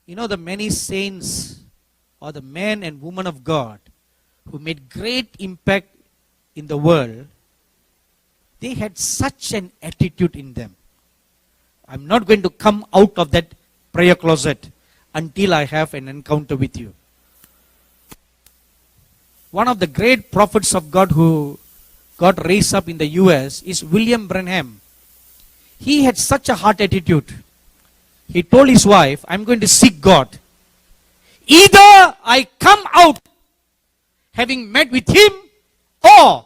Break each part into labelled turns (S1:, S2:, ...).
S1: You know, the many saints or the men and women of God who made great impact in the world, they had such an attitude in them. I'm not going to come out of that prayer closet until I have an encounter with you. One of the great prophets of God who got raised up in the US is William Branham. He had such a heart attitude. He told his wife, I'm going to seek God. Either I come out having met with him, or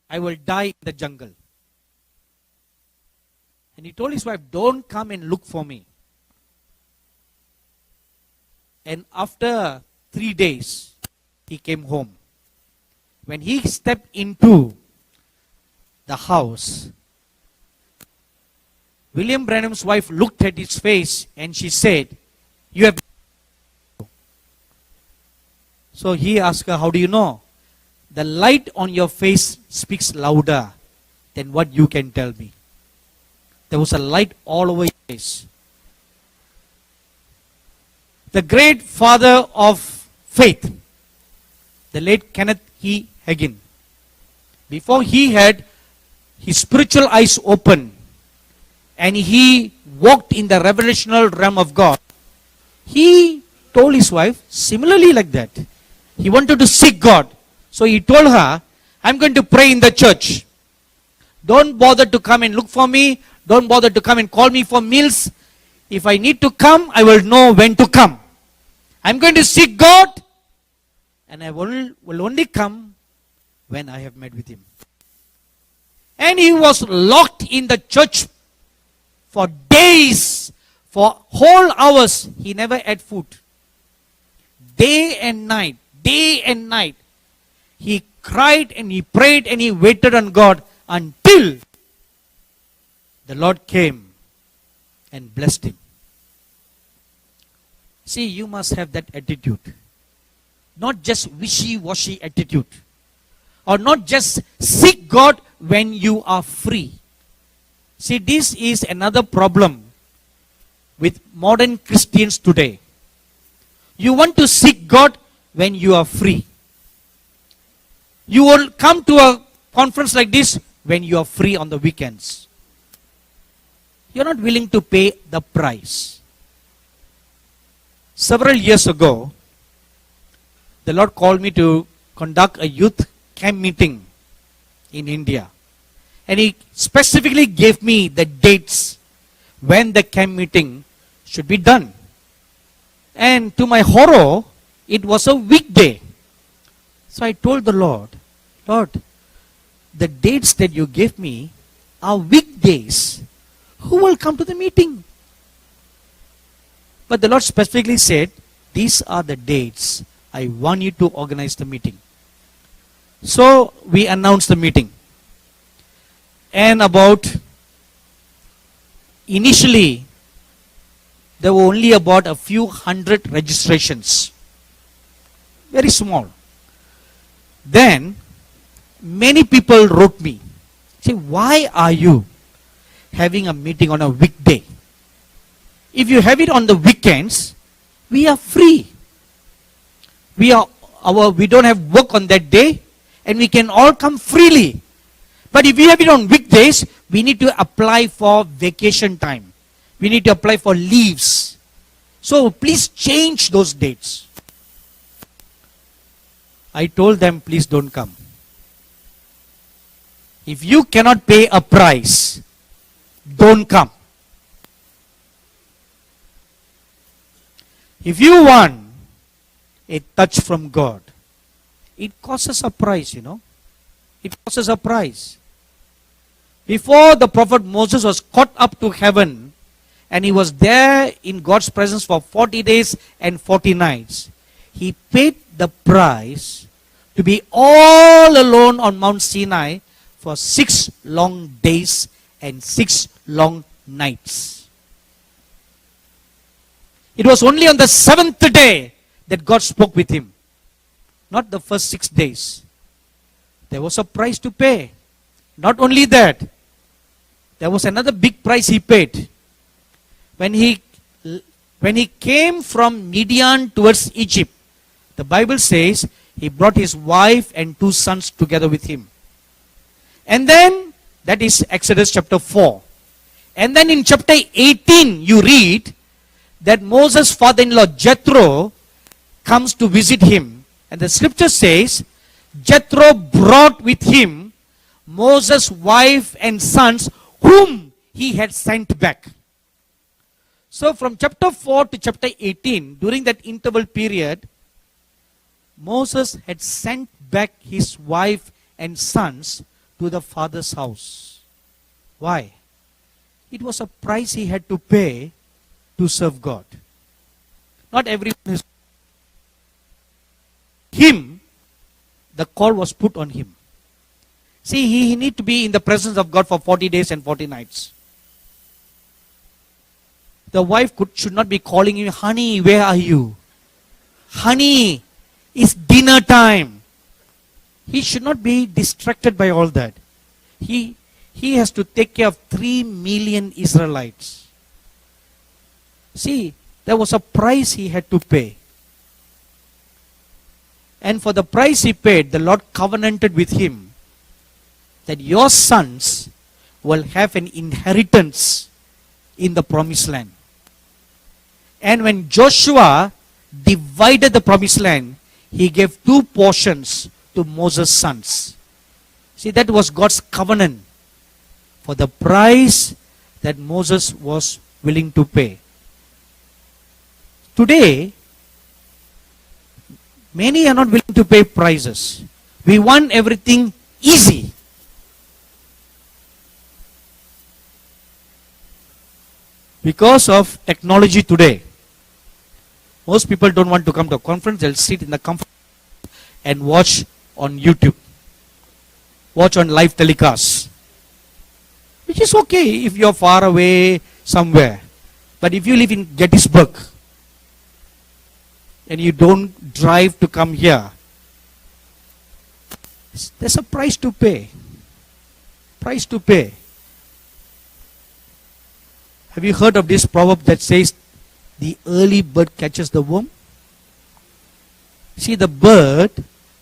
S1: I will die in the jungle. And he told his wife, don't come and look for me. And after 3 days, he came home. When he stepped into the house, William Branham's wife looked at his face and she said, you have... So he asked her, how do you know? The light on your face speaks louder than what you can tell me. There was a light all over your face. The great father of faith, the late Kenneth E. Hagin, before he had his spiritual eyes open and he walked in the revelational realm of God, he told his wife similarly like that. He wanted to seek God. So he told her, I'm going to pray in the church. Don't bother to come and look for me. Don't bother to come and call me for meals. If I need to come, I will know when to come. I'm going to seek God, and I will only come when I have met with him. And he was locked in the church for days, for whole hours. He never ate food. Day and night. He cried and he prayed and he waited on God until the Lord came and blessed him. See, you must have that attitude. Not just wishy-washy attitude. Or not just seek God when you are free. See, this is another problem with modern Christians today. You want to seek God when you are free. You will come to a conference like this when you are free on the weekends. You're not willing to pay the price. Several years ago, the Lord called me to conduct a youth camp meeting in India. And He specifically gave me the dates when the camp meeting should be done. And to my horror, it was a weekday. So I told the Lord, Lord, the dates that you gave me are weekdays. Who will come to the meeting? But the Lord specifically said, these are the dates. I want you to organize the meeting. So we announced the meeting. And initially, there were only about a few hundred registrations. Very small. Then, many people wrote me, say, why are you having a meeting on a weekday? If you have it on the weekends, we are free. We don't have work on that day, and we can all come freely. But if you have it on weekdays, we need to apply for vacation time. We need to apply for leaves. So please change those dates. I told them, please don't come. If you cannot pay a price, don't come. If you want a touch from God, it costs a price, you know. It costs a price. Before the prophet Moses was caught up to heaven, and he was there in God's presence for 40 days and 40 nights, he paid the price to be all alone on Mount Sinai for 6 long days and 6 long nights. It was only on the 7th day that God spoke with him. Not the first 6 days. There was a price to pay. Not only that, there was another big price he paid. When he When he came from Midian towards Egypt, the Bible says he brought his wife and 2 sons together with him. And then, that is Exodus chapter 4. And then in chapter 18, you read that Moses' father-in-law Jethro comes to visit him. And the scripture says, Jethro brought with him Moses' wife and sons whom he had sent back. So from chapter 4 to chapter 18, during that interval period, Moses had sent back his wife and sons to the father's house. Why? It was a price he had to pay to serve God. Not everyone is. Him, the call was put on him. See, he need to be in the presence of God for 40 days and 40 nights. The wife should not be calling him, honey, where are you? Honey, it's dinner time. He should not be distracted by all that. He has to take care of 3 million Israelites. See, there was a price he had to pay. And for the price he paid, the Lord covenanted with him that your sons will have an inheritance in the promised land. And when Joshua divided the promised land, he gave 2 portions to Moses' sons. See, that was God's covenant for the price that Moses was willing to pay. Today, many are not willing to pay prices. We want everything easy. Because of technology today, most people don't want to come to a conference. They'll sit in the comfort and watch on YouTube. Watch on live telecasts. Which is okay if you're far away somewhere. But if you live in Gettysburg and you don't drive to come here, there's a price to pay. Price to pay. Have you heard of this proverb that says, the early bird catches the worm? See, the bird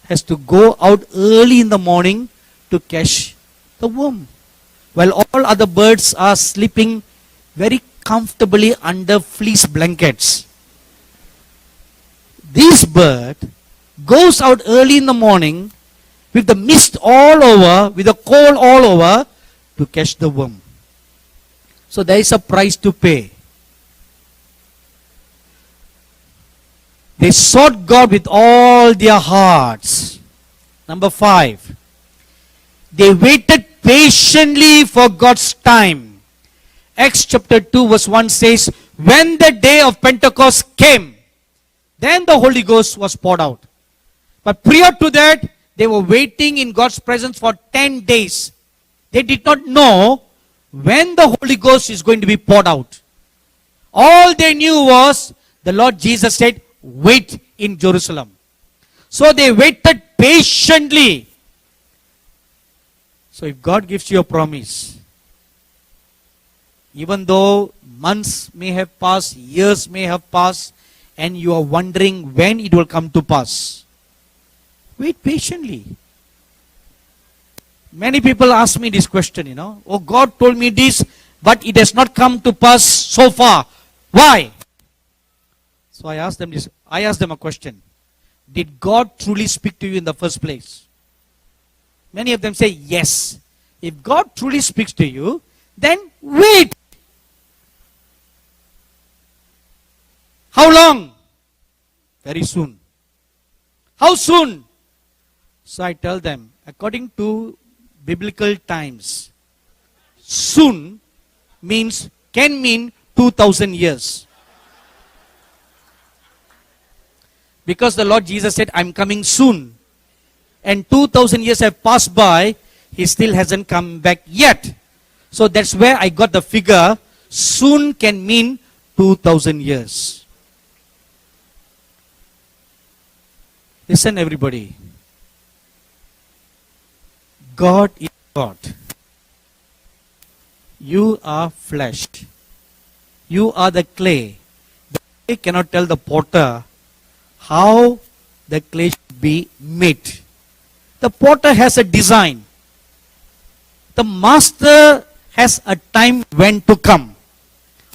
S1: has to go out early in the morning to catch the worm, while all other birds are sleeping very comfortably under fleece blankets. This bird goes out early in the morning with the mist all over, with the cold all over, to catch the worm. So there is a price to pay. They sought God with all their hearts. Number 5. They waited patiently for God's time. Acts chapter 2 verse 1 says, when the day of Pentecost came, then the Holy Ghost was poured out. But prior to that, they were waiting in God's presence for 10 days. They did not know when the Holy Ghost is going to be poured out. All they knew was the Lord Jesus said, wait in Jerusalem. So they waited patiently. So if God gives you a promise, even though months may have passed, years may have passed, and you are wondering when it will come to pass, wait patiently. Many people ask me this question, oh, God told me this, but it has not come to pass so far. Why? So I asked them a question. Did God truly speak to you in the first place? Many of them say yes. If God truly speaks to you, then wait. How long? Very soon. How soon? So I tell them, according to biblical times, soon can mean 2,000 years. Because the Lord Jesus said, I'm coming soon. And 2,000 years have passed by, He still hasn't come back yet. So that's where I got the figure, soon can mean 2,000 years. Listen, everybody. God is God. You are flesh. You are the clay. The They cannot tell the potter how the clay should be made. The potter has a design. The master has a time when to come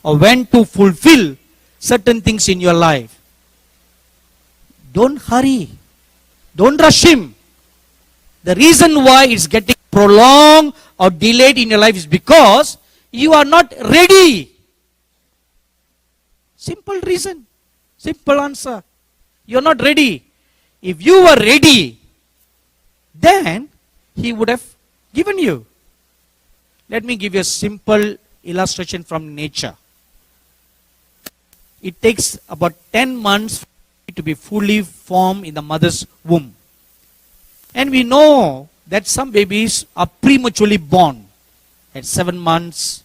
S1: or when to fulfill certain things in your life. Don't hurry. Don't rush him. The reason why it's getting prolonged or delayed in your life is because you are not ready. Simple reason. Simple answer. You are not ready. If you were ready, then he would have given you. Let me give you a simple illustration from nature. It takes about 10 months to be fully formed in the mother's womb. And we know that some babies are prematurely born at 7 months,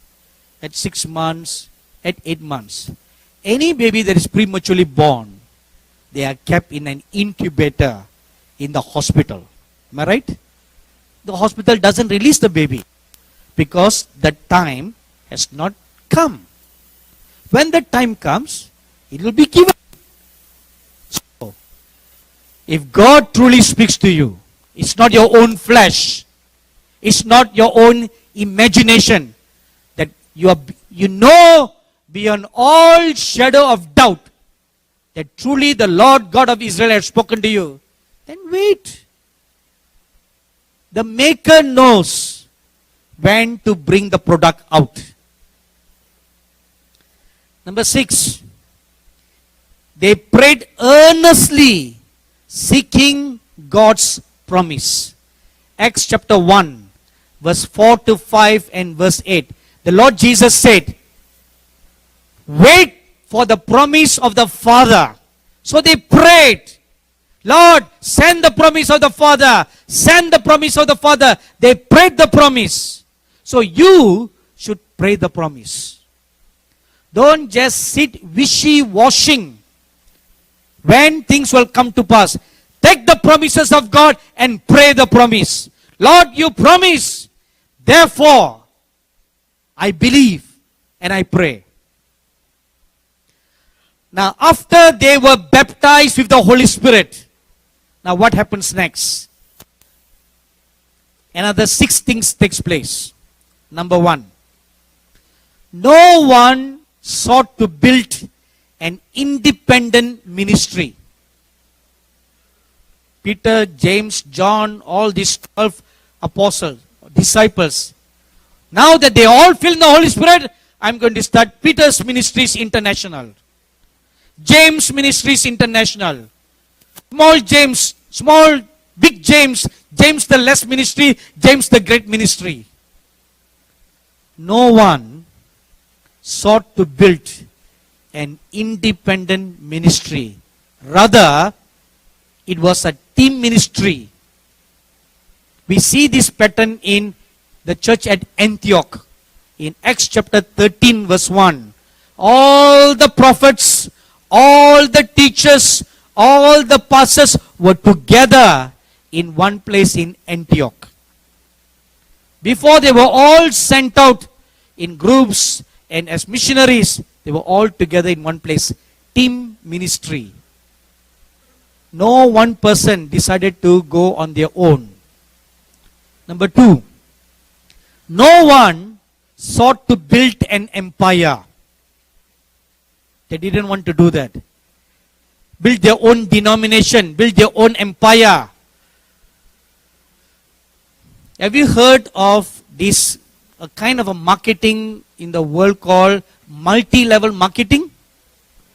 S1: at 6 months, at 8 months. Any baby that is prematurely born, they are kept in an incubator in the hospital. Am I right? The hospital doesn't release the baby because the time has not come. When the time comes, it will be given. So, if God truly speaks to you, it's not your own flesh, it's not your own imagination, that you know beyond all shadow of doubt that truly the Lord God of Israel has spoken to you, then wait. The maker knows when to bring the product out. Number 6, they prayed earnestly, seeking God's promise. Acts chapter 1, verse 4 to 5 and verse 8. The Lord Jesus said, wait for the promise of the Father. So they prayed, Lord, send the promise of the Father. Send the promise of the Father. They prayed the promise. So you should pray the promise. Don't just sit wishy-washing when things will come to pass. Take the promises of God and pray the promise. Lord, you promise. Therefore, I believe and I pray. Now, after they were baptized with the Holy Spirit, now what happens next? Another 6 things takes place. Number 1, no one sought to build an independent ministry. Peter, James, John, all these 12 apostles, disciples. Now that they all filled in the Holy Spirit, I'm going to start Peter's Ministries International. James Ministries International. Big James, James the Less Ministry, James the Great Ministry. No one sought to build an independent ministry. Rather, it was a team ministry. We see this pattern in the church at Antioch. In Acts chapter 13 verse 1. All the prophets, all the teachers, all the pastors were together in one place in Antioch. Before they were all sent out in groups and as missionaries, they were all together in one place. Team ministry. No one person decided to go on their own. Number 2, no one sought to build an empire. They didn't want to do that. Build their own denomination, build their own empire. Have you heard of this kind of a marketing in the world called multi-level marketing?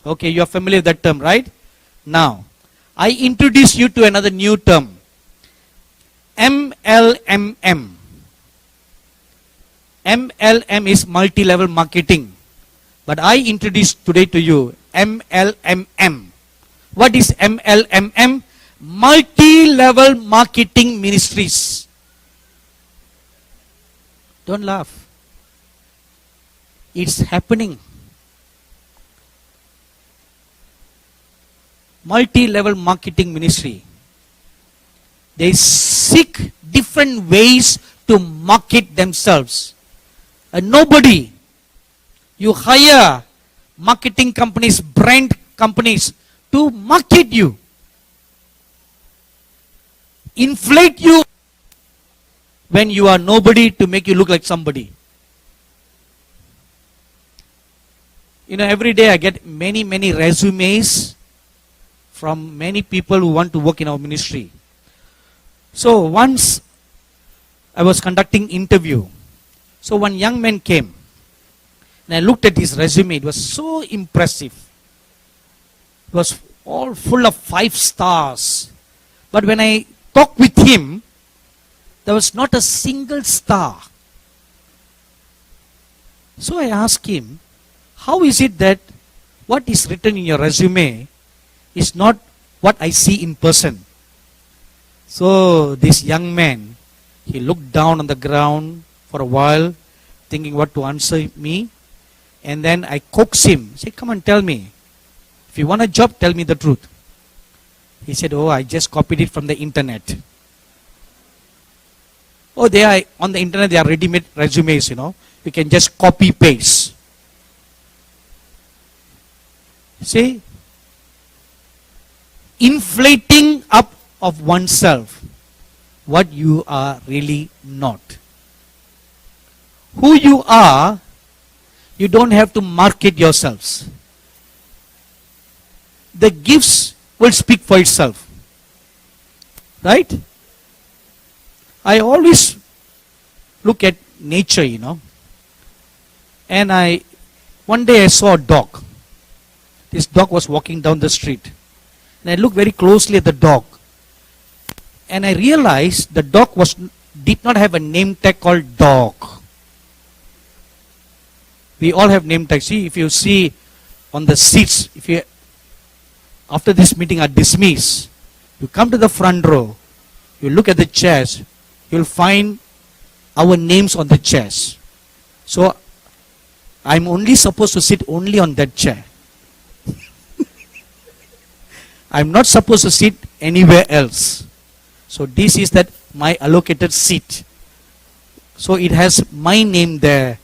S1: Okay, you are familiar with that term, right? Now, I introduce you to another new term. MLMM. MLM is multi-level marketing. But I introduce today to you MLMM. What is MLMM? Multi-level marketing ministries. Don't laugh. It's happening. Multi-level marketing ministry. They seek different ways to market themselves. Nobody. You hire marketing companies, brand companies to market you, inflate you when you are nobody to make you look like somebody. Every day I get many resumes from many people who want to work in our ministry. So once I was conducting interview. So one young man came and I looked at his resume. It was so impressive. It was all full of 5 stars. But when I talked with him, there was not a single star. So I asked him, how is it that what is written in your resume is not what I see in person? So this young man, he looked down on the ground for a while, thinking what to answer me. And then I coaxed him. Say, come on, tell me. If you want a job, tell me the truth. He said, oh, I just copied it from the internet. Oh, they are on the internet, they are ready-made resumes, You can just copy paste. See? Inflating up of oneself what you are really not. Who you are, you don't have to market yourselves. The gifts will speak for itself. Right? I always look at nature, And one day I saw a dog. This dog was walking down the street. And I looked very closely at the dog. And I realized the dog did not have a name tag called dog. We all have name tags. See, if you see on the seats, after this meeting are dismissed, you come to the front row, you look at the chairs, you'll find our names on the chairs. So, I'm only supposed to sit only on that chair. I'm not supposed to sit anywhere else. So this is my allocated seat. So it has my name there.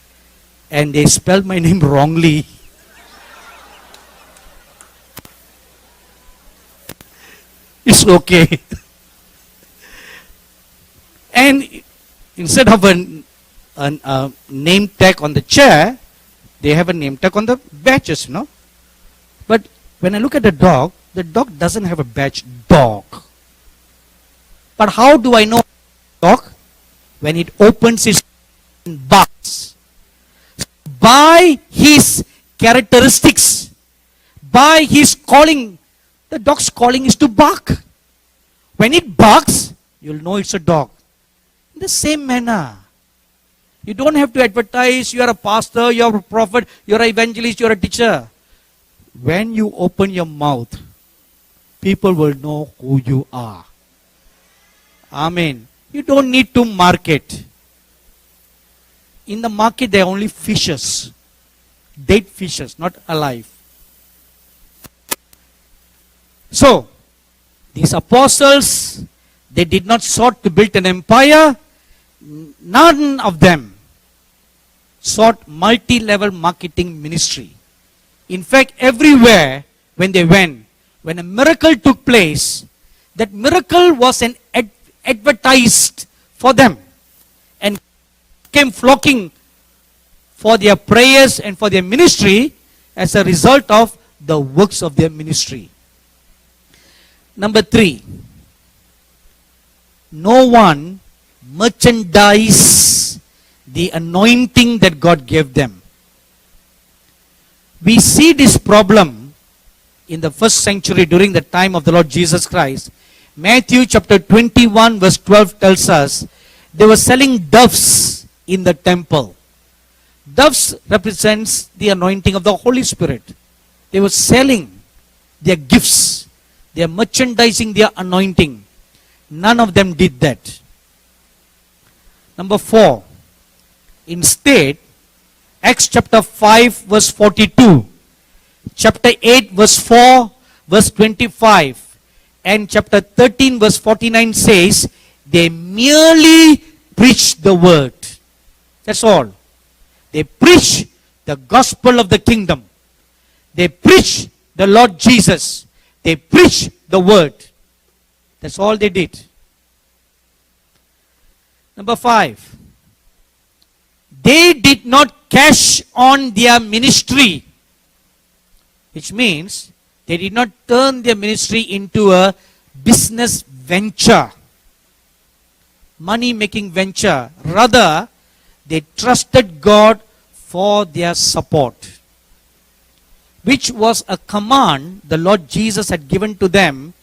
S1: And they spelled my name wrongly. It's okay. And instead of a name tag on the chair, they have a name tag on the badges, But when I look at the dog doesn't have a badge, dog. But how do I know dog? When it opens its box. By his characteristics, by his calling, the dog's calling is to bark. When it barks, you'll know it's a dog. In the same manner, you don't have to advertise, you are a pastor, you are a prophet, you are an evangelist, you are a teacher. When you open your mouth, people will know who you are. Amen. You don't need to market. In the market, there are only fishes. Dead fishes, not alive. So, these apostles, they did not sought to build an empire. None of them sought multi-level marketing ministry. In fact, everywhere when they went, when a miracle took place, that miracle was an advertised for them and came flocking for their prayers and for their ministry as a result of the works of their ministry. Number 3, no one merchandise the anointing that God gave them. We see this problem in the first century during the time of the Lord Jesus Christ. Matthew chapter 21 verse 12 tells us they were selling doves in the temple. Doves represents the anointing of the Holy Spirit. They were selling their gifts. They are merchandising their anointing. None of them did that. Number 4. Instead, Acts chapter 5 verse 42, chapter 8 verse 4, verse 25, and chapter 13 verse 49 says, they merely preach the word. That's all. They preach the gospel of the kingdom. They preach the Lord Jesus. They preached the word. That's all they did. Number 5. They did not cash on their ministry, which means they did not turn their ministry into a business venture, money-making venture. Rather, they trusted God for their support, which was a command the Lord Jesus had given to them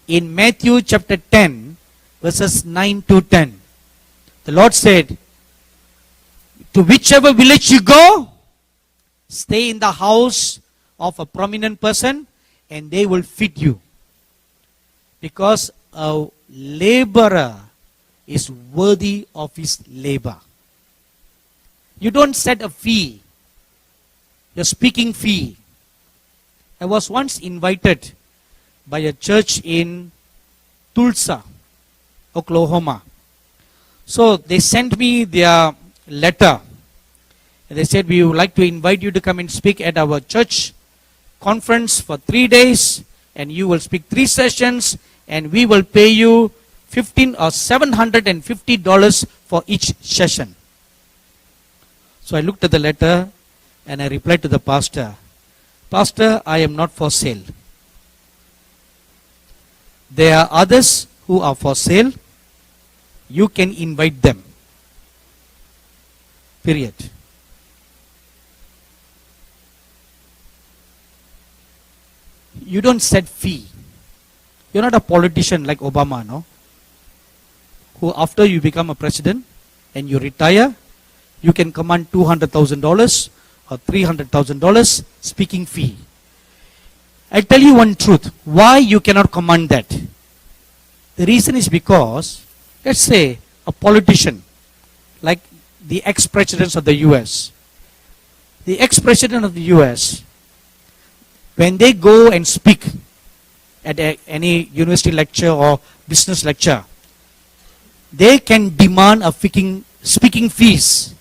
S1: in Matthew chapter 10, verses 9 to 10. The Lord said, to whichever village you go, stay in the house of a prominent person and they will feed you. Because a laborer is worthy of his labor. You don't set a fee. You're speaking fee. I was once invited by a church in Tulsa, Oklahoma. So they sent me their letter. They said, we would like to invite you to come and speak at our church conference for 3 days, and you will speak 3 sessions, and we will pay you $15 or $750 for each session. So I looked at the letter and I replied to the pastor, Pastor, I am not for sale. There are others who are for sale. You can invite them. Period. You don't set fee. You're not a politician like Obama, no? Who after you become a president and you retire, you can command $200,000 or $300,000 speaking fee. I'll tell you one truth. Why you cannot command that? The reason is because, let's say, a politician like the ex-presidents of the US. The ex-president of the US, when they go and speak at any university lecture or business lecture, they can demand a speaking fees,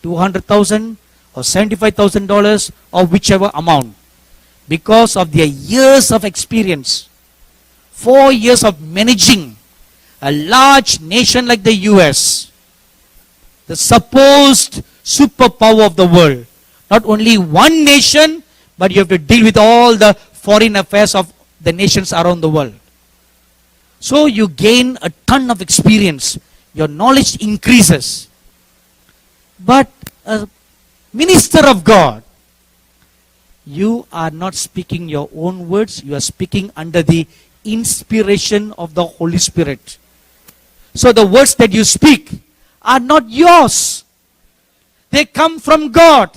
S1: $200,000 or $75,000 or whichever amount, because of their years of experience, 4 years of managing a large nation like the US, the supposed superpower of the world. Not only one nation, but you have to deal with all the foreign affairs of the nations around the world. So you gain a ton of experience. Your knowledge increases. But a minister of God, you are not speaking your own words. You are speaking under the inspiration of the Holy Spirit. So the words that you speak are not yours. They come from God.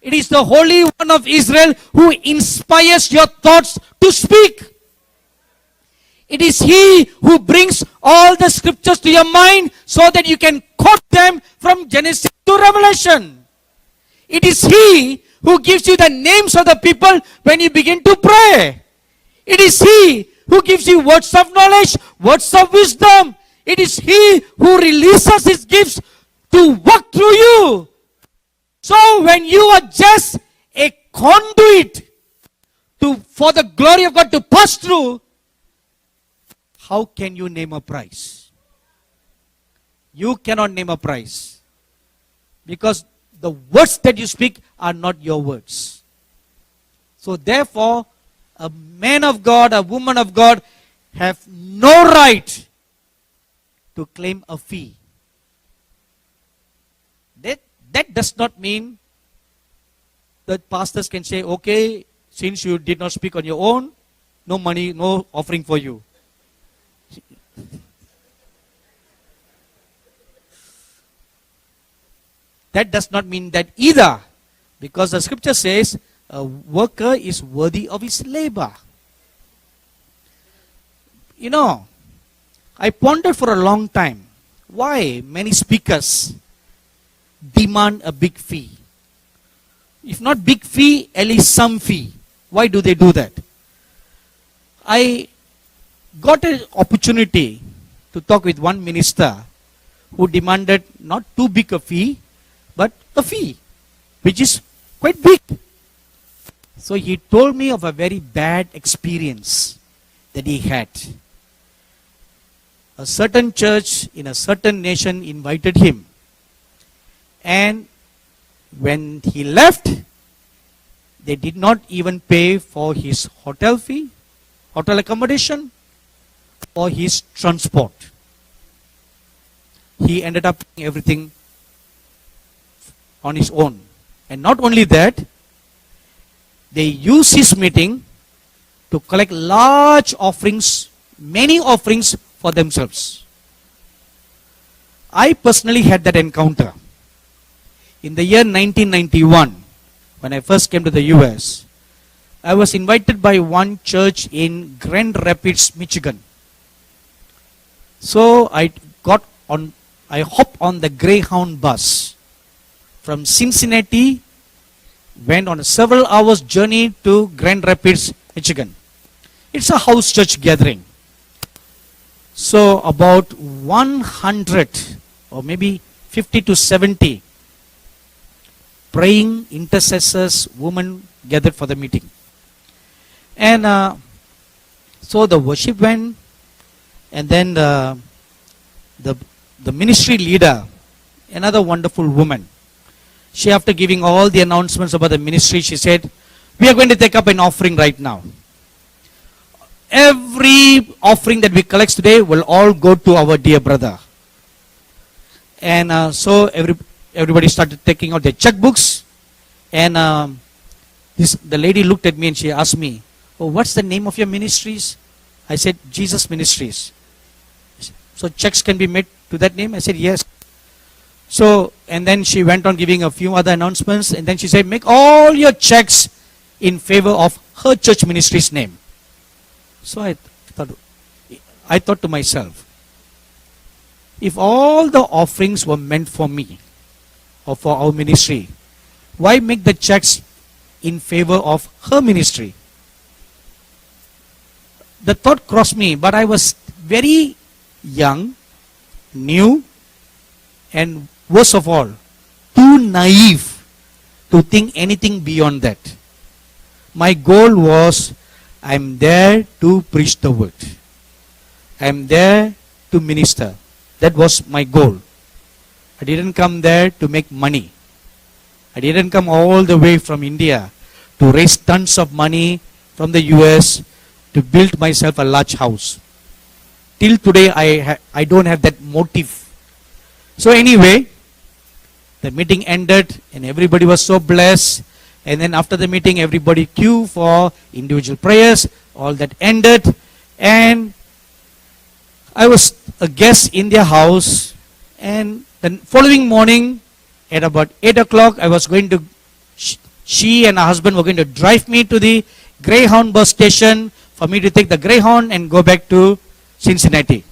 S1: It is the Holy One of Israel who inspires your thoughts to speak. It is He who brings all the scriptures to your mind so that you can quote them from Genesis to Revelation. It is He who gives you the names of the people when you begin to pray. It is He who gives you words of knowledge, words of wisdom. It is He who releases His gifts to work through you. So when you are just a conduit for the glory of God to pass through, how can you name a price? You cannot name a price. Because the words that you speak are not your words. So therefore, a man of God, a woman of God have no right to claim a fee. That does not mean that pastors can say, okay, since you did not speak on your own, no money, no offering for you. That does not mean that either, because the scripture says a worker is worthy of his labor. You know, I pondered for a long time why many speakers demand a big fee. If not big fee, at least some fee. Why do they do that? I got an opportunity to talk with one minister who demanded not too big a fee, but a fee which is quite big. So he told me of a very bad experience that he had. A certain church in a certain nation invited him. And when he left, they did not even pay for his hotel fee, hotel accommodation, or his transport. He ended up doing everything on his own. And not only that, they used his meeting to collect large offerings, many offerings for themselves. I personally had that encounter. In the year 1991, when I first came to the US, I was invited by one church in Grand Rapids, Michigan. So I hopped on the Greyhound bus from Cincinnati, went on a several hours journey to Grand Rapids, Michigan. It's a house church gathering. So about 100 or maybe 50 to 70 praying intercessors, women gathered for the meeting. And so the worship went, and then the ministry leader, another wonderful woman, she, after giving all the announcements about the ministry, she said, we are going to take up an offering right now. Every offering that we collect today will all go to our dear brother. And so everybody started taking out their checkbooks. And the lady looked at me and she asked me, oh, what's the name of your ministries? I said, Jesus Ministries. So checks can be made to that name? I said, yes. So, and then she went on giving a few other announcements, and then she said, make all your checks in favor of her church ministry's name. So I thought to myself, if all the offerings were meant for me or for our ministry, why make the checks in favor of her ministry? The thought crossed me, but I was very young, new, and worst of all, too naive to think anything beyond that. My goal was, I'm there to preach the word. I'm there to minister. That was my goal. I didn't come there to make money. I didn't come all the way from India to raise tons of money from the US to build myself a large house. Till today, I don't have that motive. So anyway, the meeting ended and everybody was so blessed. And then after the meeting, everybody queue for individual prayers. All that ended. And I was a guest in their house. And the following morning, at about 8 o'clock, I was going to, she and her husband were going to drive me to the Greyhound bus station for me to take the Greyhound and go back to Cincinnati.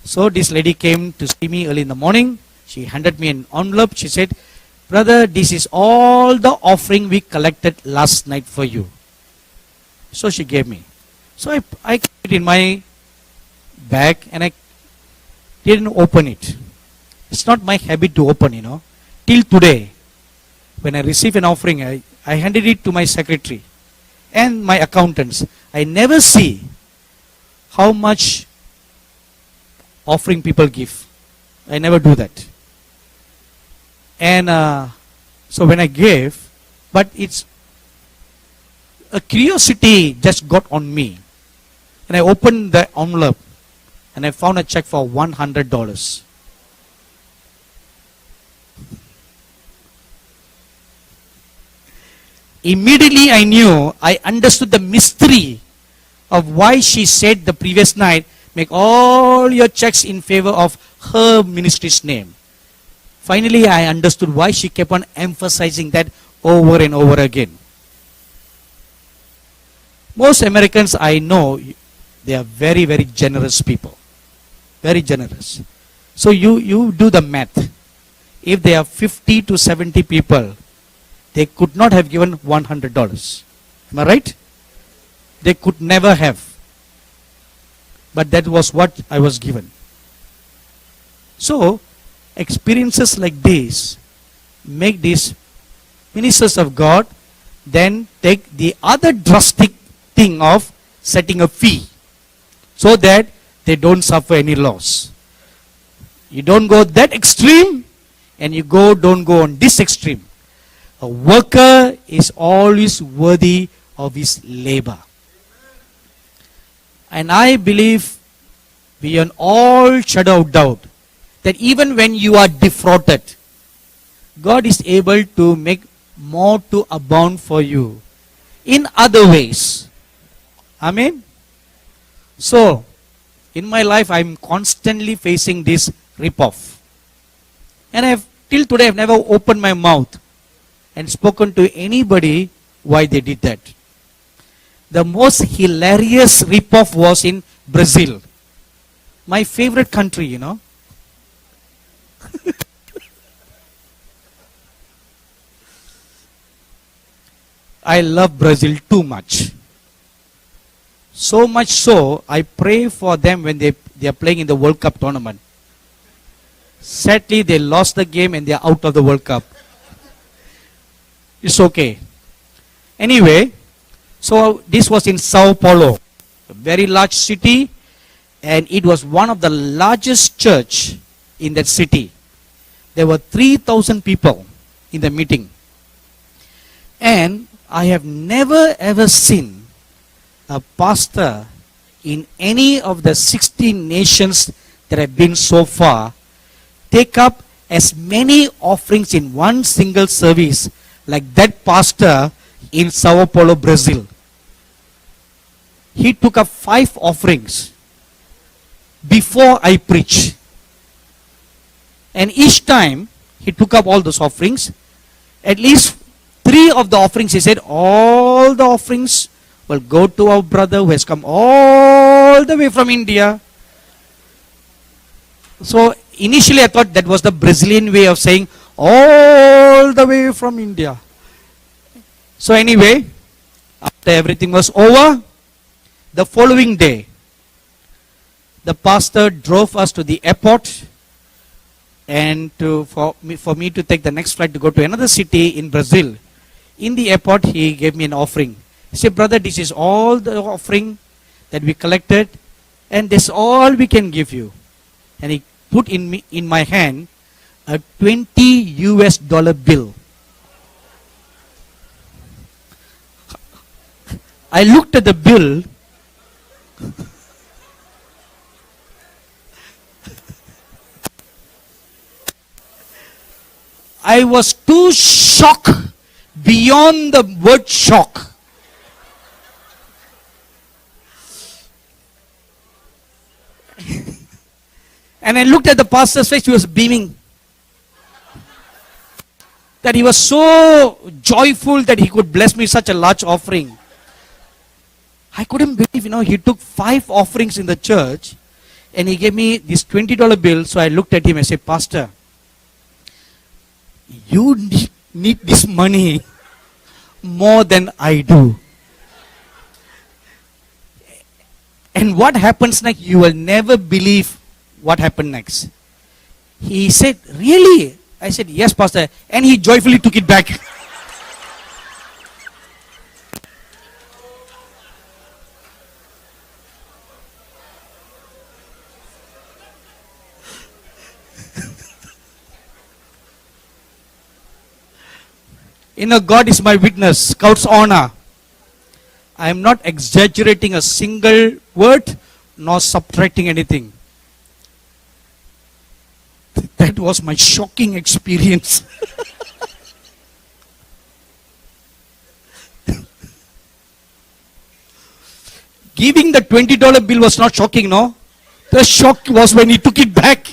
S1: So this lady came to see me early in the morning. She handed me an envelope. She said, brother, this is all the offering we collected last night for you. So she gave me. So I kept it in my bag and I didn't open it. It's not my habit to open, Till today, when I receive an offering, I handed it to my secretary and my accountants. I never see how much offering people give. I never do that. And so when I gave, but it's a curiosity just got on me. And I opened the envelope and I found a check for $100. Immediately I understood the mystery of why she said the previous night, make all your checks in favor of her ministry's name. Finally, I understood why she kept on emphasizing that over and over again. Most Americans I know, they are very, very generous people. Very generous. So you do the math. If there are 50 to 70 people, they could not have given $100. Am I right? They could never have. But that was what I was given. So, experiences like this make these ministers of God then take the other drastic thing of setting a fee so that they don't suffer any loss. You don't go that extreme and you don't go on this extreme. A worker is always worthy of his labor. And I believe beyond all shadow of doubt that even when you are defrauded, God is able to make more to abound for you in other ways. Amen. So, in my life, I'm constantly facing this rip-off. And till today, I've never opened my mouth and spoken to anybody why they did that. The most hilarious rip-off was in Brazil. My favorite country, you know. I love Brazil too much. So much so, I pray for them when they are playing in the World Cup tournament. Sadly, they lost the game and they are out of the World Cup. It's okay. Anyway, so this was in Sao Paulo, a very large city, and it was one of the largest church in that city. There were 3,000 people in the meeting. And I have never ever seen a pastor in any of the 16 nations that have been so far take up as many offerings in one single service like that pastor in Sao Paulo, Brazil. He took up 5 offerings before I preach. And each time he took up all those offerings, at least 3 of the offerings, he said, all the offerings will go to our brother who has come all the way from India. So initially I thought that was the Brazilian way of saying all the way from India. So anyway, after everything was over, the following day, the pastor drove us to the airport and for me to take the next flight to go to another city in Brazil. In the airport, he gave me an offering. He said, brother, this is all the offering that we collected, and this all we can give you. And he put in my hand a $20 bill. I looked at the bill. I was too shocked beyond the word shock. And I looked at the pastor's face, he was beaming. That he was so joyful that he could bless me such a large offering. I couldn't believe, he took 5 offerings in the church and he gave me this $20 bill. So I looked at him and said, Pastor, you need this money more than I do. And what happens next, you will never believe what happened next. He said, really? I said, yes, Pastor. And he joyfully took it back. God is my witness, Scout's honor. I am not exaggerating a single word nor subtracting anything. That was my shocking experience. Giving the $20 bill was not shocking, no? The shock was when he took it back.